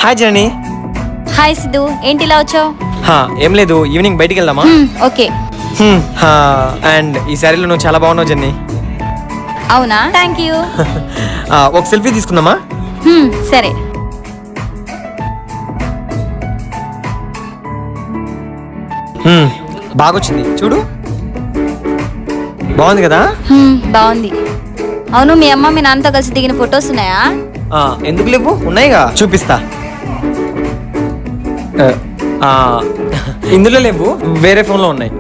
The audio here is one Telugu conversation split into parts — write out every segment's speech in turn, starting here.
హాయ్ జనని. హాయ్ సిద్ధు, ఏంటి ఇలా వచ్చావు? ఏం లేదు, ఈవినింగ్ బయటికి వెళ్దామా? ఓకే. అండ్ ఈ శారీలో నువ్వు చాలా బాగున్నావు జన్ని. అవునా, థ్యాంక్ యూ. ఒక సెల్ఫీ తీసుకుందామా? సరే. బాగొచ్చింది చూడు, బాగుంది కదా? బాగుంది. అవును, మీ అమ్మ మీ నాన్నతో కలిసి దిగిన ఫొటోస్ ఉన్నాయా? ఎందుకు లేవు, ఉన్నాయిగా, చూపిస్తా. ఇందులో లేవు, వేరే ఫోన్ లో ఉన్నాయి.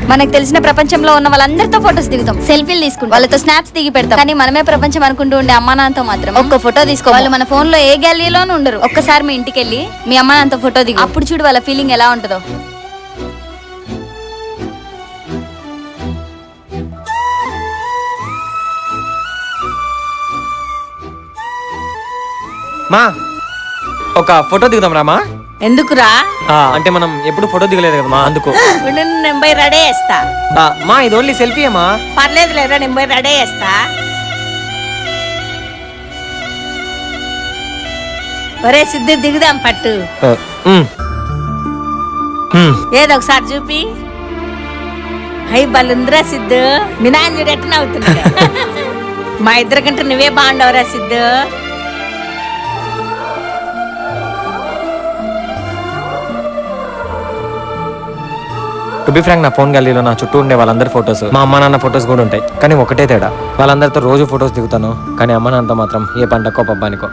మనకు తెలిసిన ప్రపంచంలో ఉన్న వాళ్ళందరితో ఫొటోస్ దిగుతాం, సెల్ఫీలు తీసుకుంటాం, వాళ్ళతో స్నాప్స్ దిగి పెడతాం. కానీ మనమే ప్రపంచం అనుకుంటూ ఉండే అమ్మా నాన్నతో మాత్రం ఒక్క ఫోటో తీసుకో. వాళ్ళు మన ఫోన్ లో ఏ గ్యాలరీలోనూ ఉండరు. ఒక్కసారి మీ ఇంటికి వెళ్ళి మీ అమ్మా నాన్నతో ఫోటో దిగు, అప్పుడు చూడు వాళ్ళ ఫీలింగ్ ఎలా ఉంటుందో. మా ఒక ఫోటో దిగుదాం రామా? ఎందుకురా? అంటే మనం ఎప్పుడు ఫోటో దిగలేదు కదా మా, అందుకు. నేను పోయి రెడీ చేస్తా. మా ఇది ఓన్లీ సెల్ఫీ అమ్మా. పర్లేదు లేదా, నేను పోయి రెడీ చేస్తా. ఒరే సిద్ధు, దిగుదాం పట్టు. ఏదో ఒకసారి చూపి. అయ్యి బలుందిరా సిద్ధు, మీ నాన్న చూడు ఎట్లా నవ్వుతున్నా. మా ఇద్దరికంటే నువ్వే బాగుండవురా సిద్ధు. టు బి ఫ్రాంక్, నా ఫోన్ గ్యాలరీలో నా చుట్టూ ఉండే వాళ్ళందరి ఫొటోస్, మా అమ్మ నాన్న ఫొటోస్ కూడా ఉంటాయి. కానీ ఒకటే తేడా, వాళ్ళందరితో రోజు ఫొటోస్ దిగుతాను, కానీ అమ్మ నాన్నతో మాత్రం ఏ పండక్కో పబ్బానికో.